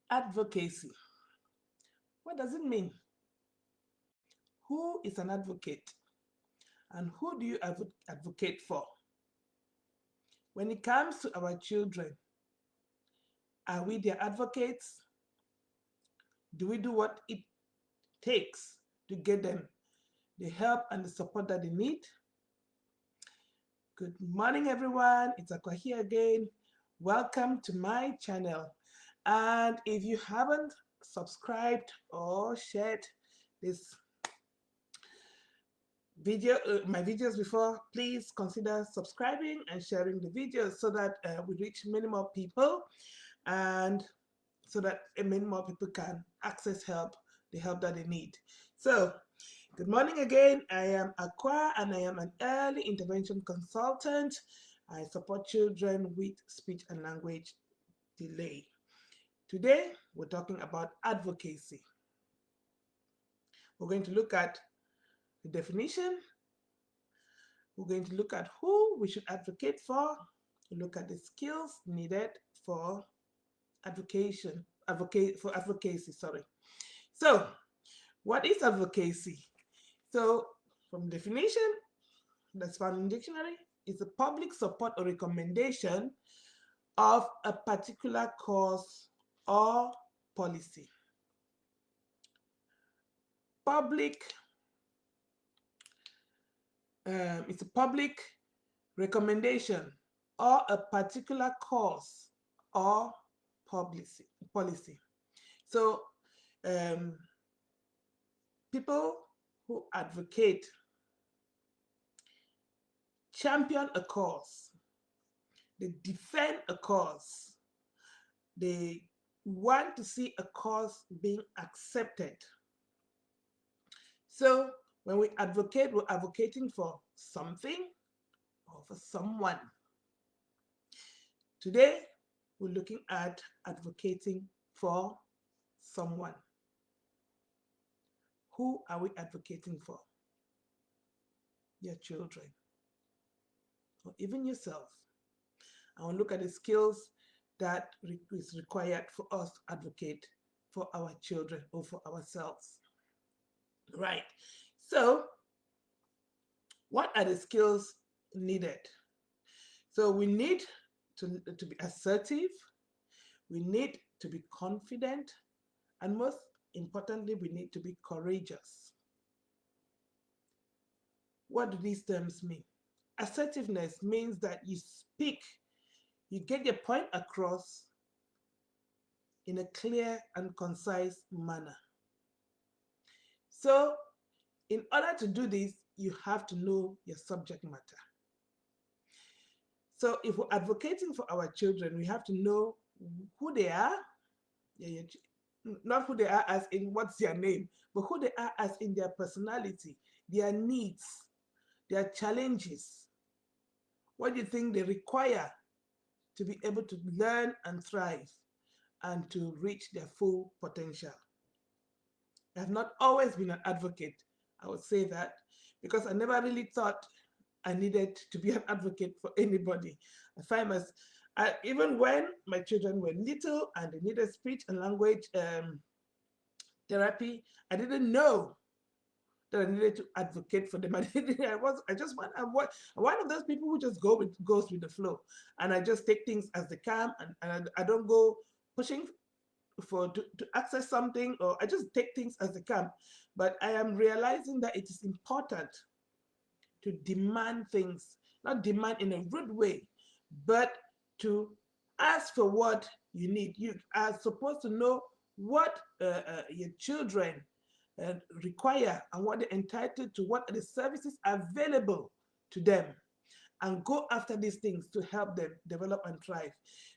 Advocacy. What does it mean? Who is an advocate? And who do you advocate for? When it comes to our children, are we their advocates? Do we do what it takes to get them the help and the support that they need? Good morning, everyone. It's Aqua here again. Welcome to my channel. And if you haven't subscribed or shared this video, my videos before, please consider subscribing and sharing the videos so that we reach many more people and so that many more people can access help, the help that they need. So, good morning again. I am Aqua and I am an early intervention consultant. I support children with speech and language delay. Today, we're talking about advocacy. We're going to look at the definition. We're going to look at who we should advocate for. We'll look at the skills needed for advocacy. So, what is advocacy? So, from definition that's found in dictionary, it's a public support or recommendation of a particular cause or policy. It's a public recommendation or a particular cause or policy. So people who advocate champion a cause, they defend a cause, they want to see a cause being accepted. So when we advocate, we're advocating for something or for someone. Today, we're looking at advocating for someone. Who are we advocating for? Your children, or even yourself. I will look at the skills that is required for us to advocate for our children or for ourselves. Right. So, what are the skills needed? So we need to be assertive, we need to be confident, and most importantly, we need to be courageous. What do these terms mean? Assertiveness means that you speak, you get your point across in a clear and concise manner. So, in order to do this, you have to know your subject matter. So, if we're advocating for our children, we have to know who they are, not who they are as in what's their name, but who they are as in their personality, their needs, their challenges. What do you think they require to be able to learn and thrive and to reach their full potential? I have not always been an advocate, I would say that, because I never really thought I needed to be an advocate for anybody. I find even when my children were little and they needed speech and language therapy, I didn't know that I needed to advocate for them. I'm one of those people who just goes with the flow, and I just take things as they come, and I don't go pushing to access something, or I just take things as they come. But I am realizing that it is important to demand things, not demand in a rude way, but to ask for what you need. You are supposed to know what your children require and what they're entitled to, what are the services available to them, and go after these things to help them develop and thrive.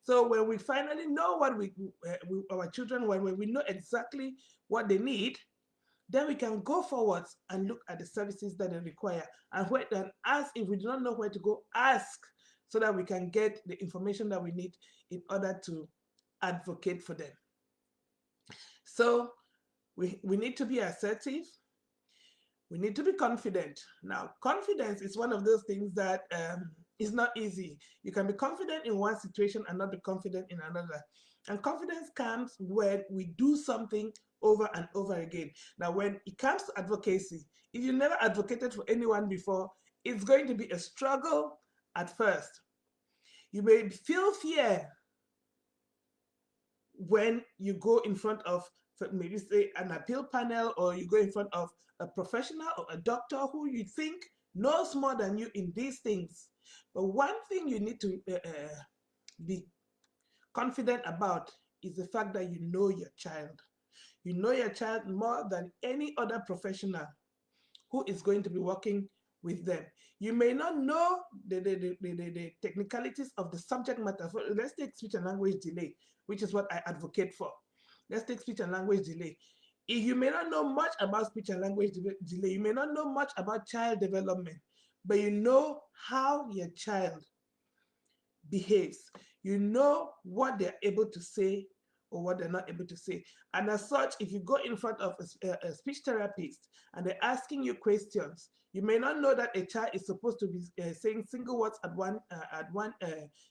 So when we finally know what our children, when we know exactly what they need, then we can go forwards and look at the services that they require, and ask. If we do not know where to go, ask, so that we can get the information that we need in order to advocate for them. So we need to be assertive. We need to be confident. Now, confidence is one of those things that is not easy. You can be confident in one situation and not be confident in another. And confidence comes when we do something over and over again. Now, when it comes to advocacy, if you never advocated for anyone before, it's going to be a struggle at first. You may feel fear when you go in front of, maybe say, an appeal panel, or you go in front of a professional or a doctor who you think knows more than you in these things. But one thing you need to be confident about is the fact that you know your child. You know your child more than any other professional who is going to be working with them. You may not know the technicalities of the subject matter. So let's take speech and language delay, which is what I advocate for. Let's take speech and language delay. If you may not know much about speech and language delay, you may not know much about child development, but you know how your child behaves. You know what they're able to say or what they're not able to say. And as such, if you go in front of a speech therapist and they're asking you questions, you may not know that a child is supposed to be saying single words at one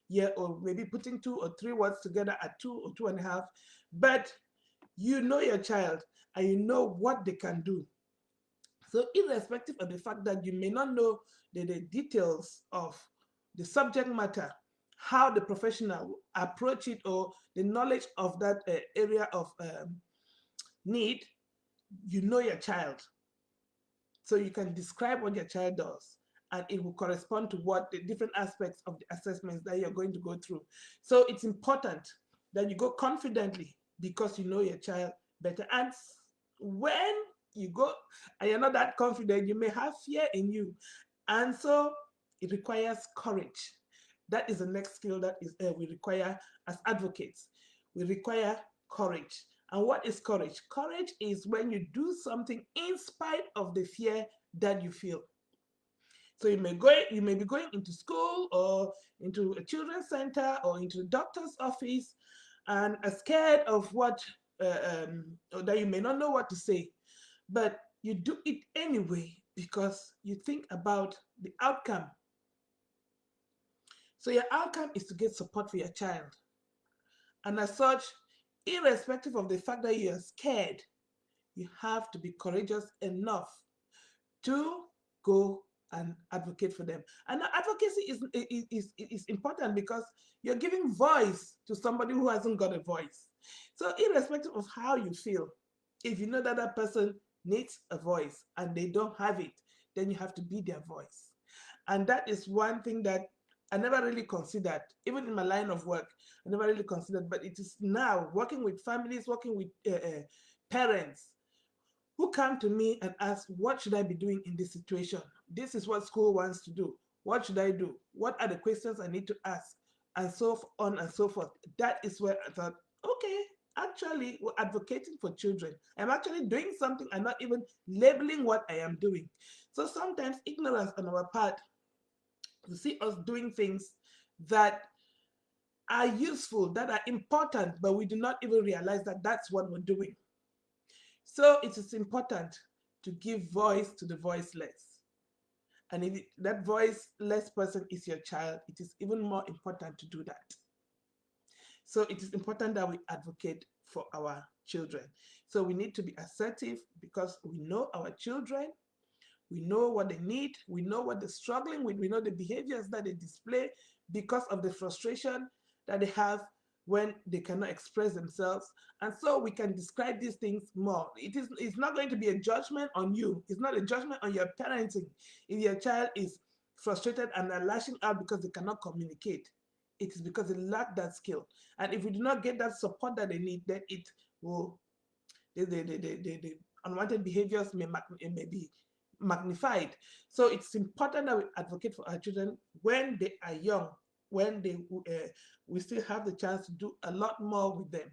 year, or maybe putting 2 or 3 words together at 2 or 2.5, but you know your child and you know what they can do. So irrespective of the fact that you may not know the details of the subject matter, how the professional approach it, or the knowledge of that area of need, you know your child. So you can describe what your child does, and it will correspond to what the different aspects of the assessments that you're going to go through. So it's important that you go confidently because you know your child better. And when you go and you're not that confident, you may have fear in you. And so it requires courage. That is the next skill that is we require as advocates. We require courage. And what is courage? Courage is when you do something in spite of the fear that you feel. So you may be going into school or into a children's center or into the doctor's office and are scared of what or that you may not know what to say, but you do it anyway because you think about the outcome. So your outcome is to get support for your child. And as such, irrespective of the fact that you are scared, you have to be courageous enough to go and advocate for them. And advocacy is important because you're giving voice to somebody who hasn't got a voice. So irrespective of how you feel, if you know that that person needs a voice and they don't have it, then you have to be their voice. And that is one thing that I never really considered, even in my line of work, I never really considered, but it is now working with families, working with parents who come to me and ask, what should I be doing in this situation? This is what school wants to do. What should I do? What are the questions I need to ask? And so on and so forth. That is where I thought, okay, actually, we're advocating for children. I'm actually doing something. I'm not even labeling what I am doing. So sometimes ignorance on our part, to see us doing things that are useful, that are important, but we do not even realize that that's what we're doing. So it is important to give voice to the voiceless. And if that voiceless person is your child, it is even more important to do that. So it is important that we advocate for our children. So we need to be assertive because we know our children, we know what they need, we know what they're struggling with, we know the behaviors that they display because of the frustration that they have when they cannot express themselves. And so we can describe these things more. It's not going to be a judgment on you. It's not a judgment on your parenting. If your child is frustrated and are lashing out because they cannot communicate, it is because they lack that skill. And if we do not get that support that they need, then it will, the unwanted behaviors may be magnified. So it's important that we advocate for our children when they are young, when we still have the chance to do a lot more with them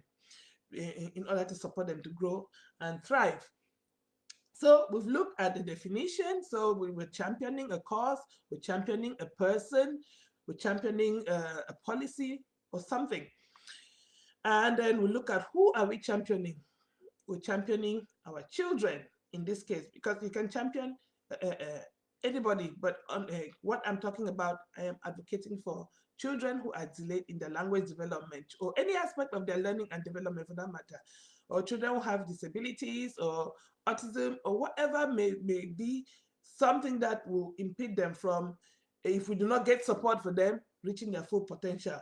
in order to support them to grow and thrive. So we've looked at the definition. So we were championing a cause, we're championing a person, we're championing a policy or something. And then we look at who are we championing? We're championing our children in this case, because you can champion anybody, but what I'm talking about, I am advocating for children who are delayed in their language development or any aspect of their learning and development for that matter, or children who have disabilities or autism or whatever may be something that will impede them from, if we do not get support for them, reaching their full potential.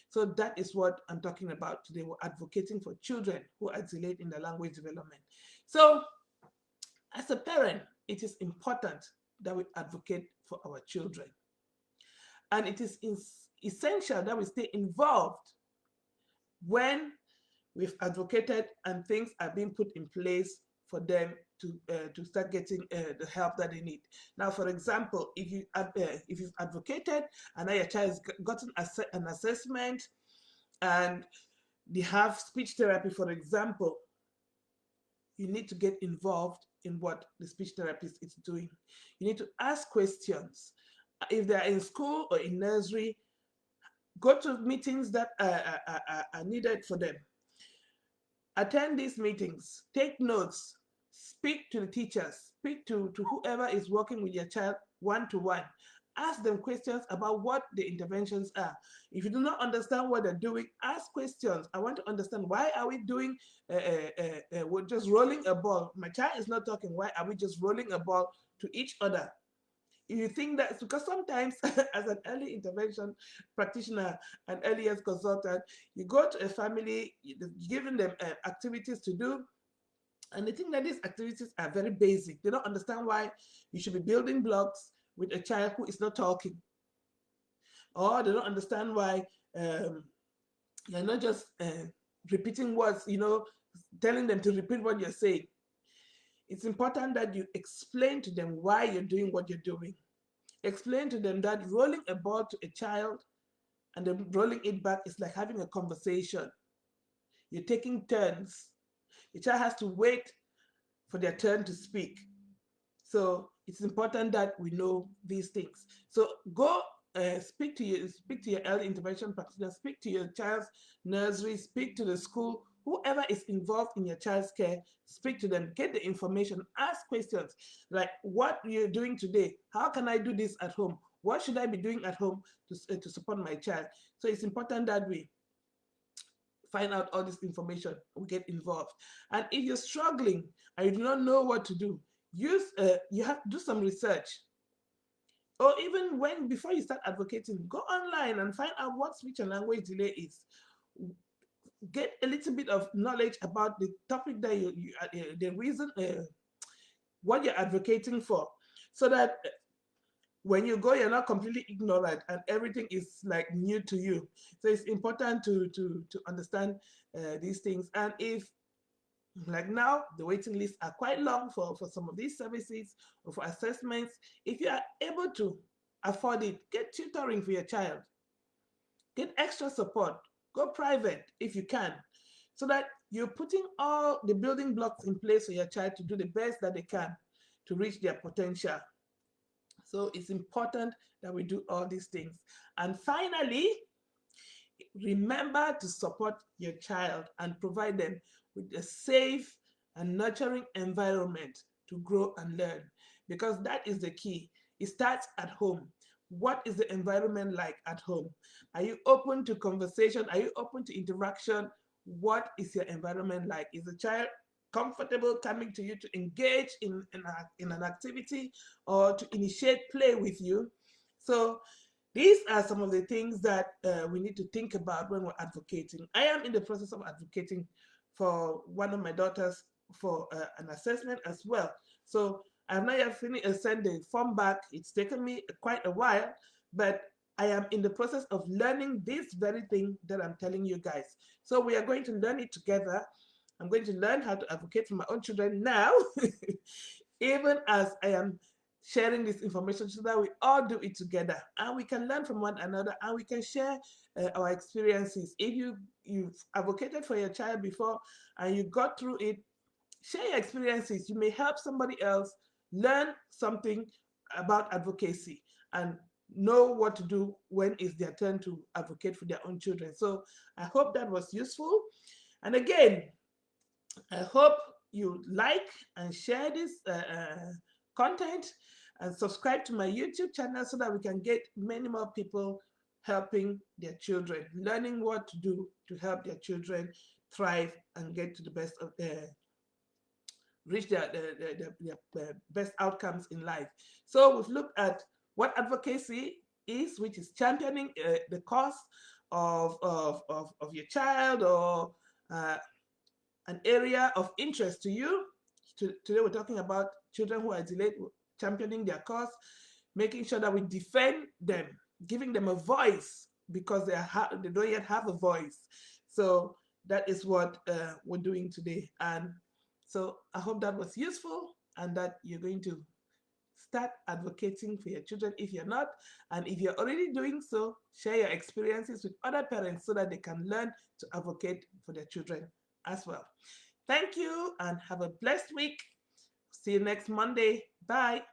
So that is what I'm talking about today. We're advocating for children who are delayed in their language development. So as a parent, it is important that we advocate for our children. And it is essential that we stay involved when we've advocated and things are being put in place for them to start getting the help that they need. Now, for example, if you've advocated and now your child has gotten an assessment and they have speech therapy, for example, you need to get involved in what the speech therapist is doing. You need to ask questions. If they're in school or in nursery, go to meetings that are needed for them. Attend these meetings, take notes, speak to the teachers, speak to whoever is working with your child one-to-one. Ask them questions about what the interventions are. If you do not understand what they're doing, ask questions. I want to understand, why are we doing, we're just rolling a ball. My child is not talking. Why are we just rolling a ball to each other? If you think that's because sometimes as an early intervention practitioner, an early years consultant, you go to a family, you're giving them activities to do, and they think that these activities are very basic. They don't understand why you should be building blocks with a child who is not talking. Or they don't understand why you're not just repeating words, telling them to repeat what you're saying. It's important that you explain to them why you're doing what you're doing. Explain to them that rolling a ball to a child and then rolling it back is like having a conversation. You're taking turns. The child has to wait for their turn to speak. So it's important that we know these things. So go speak to your early intervention practitioner, speak to your child's nursery, speak to the school, whoever is involved in your child's care, speak to them, get the information, ask questions like, what you're doing today, how can I do this at home, what should I be doing at home to support my child? So it's important that we find out all this information, we get involved. And if you're struggling and you do not know what to do, you have to do some research. Or even before you start advocating, go online and find out what speech and language delay is. Get a little bit of knowledge about the topic that the reason, what you're advocating for, so that when you go, you're not completely ignorant and everything is like new to you. So it's important to understand these things. And if, like now, the waiting lists are quite long for some of these services or for assessments. If you are able to afford it, get tutoring for your child. Get extra support. Go private if you can, so that you're putting all the building blocks in place for your child to do the best that they can to reach their potential. So it's important that we do all these things. And finally, remember to support your child and provide them with a safe and nurturing environment to grow and learn, because that is the key. It starts at home. What is the environment like at home? Are you open to conversation? Are you open to interaction? What is your environment like? Is the child comfortable coming to you to engage in an activity or to initiate play with you? So these are some of the things that we need to think about when we're advocating. I am in the process of advocating for one of my daughters for an assessment as well. So I've not yet sent the form back. It's taken me quite a while, but I am in the process of learning this very thing that I'm telling you guys. So we are going to learn it together. I'm going to learn how to advocate for my own children now, even as I am sharing this information, so that we all do it together and we can learn from one another and we can share our experiences. If you've advocated for your child before and you got through it, share your experiences. You may help somebody else learn something about advocacy and know what to do when it's their turn to advocate for their own children. So I hope that was useful. And again, I hope you like and share this content and subscribe to my YouTube channel so that we can get many more people helping their children, learning what to do to help their children thrive and get to the best of their reach their best outcomes in life. So we've looked at what advocacy is, which is championing the cause of your child or uh, an area of interest to you. Today we're talking about children who are delayed, championing their cause, making sure that we defend them, giving them a voice because they don't yet have a voice. So that is what we're doing today. And so I hope that was useful and that you're going to start advocating for your children if you're not. And if you're already doing so, share your experiences with other parents so that they can learn to advocate for their children as well. Thank you and have a blessed week. See you next Monday. Bye.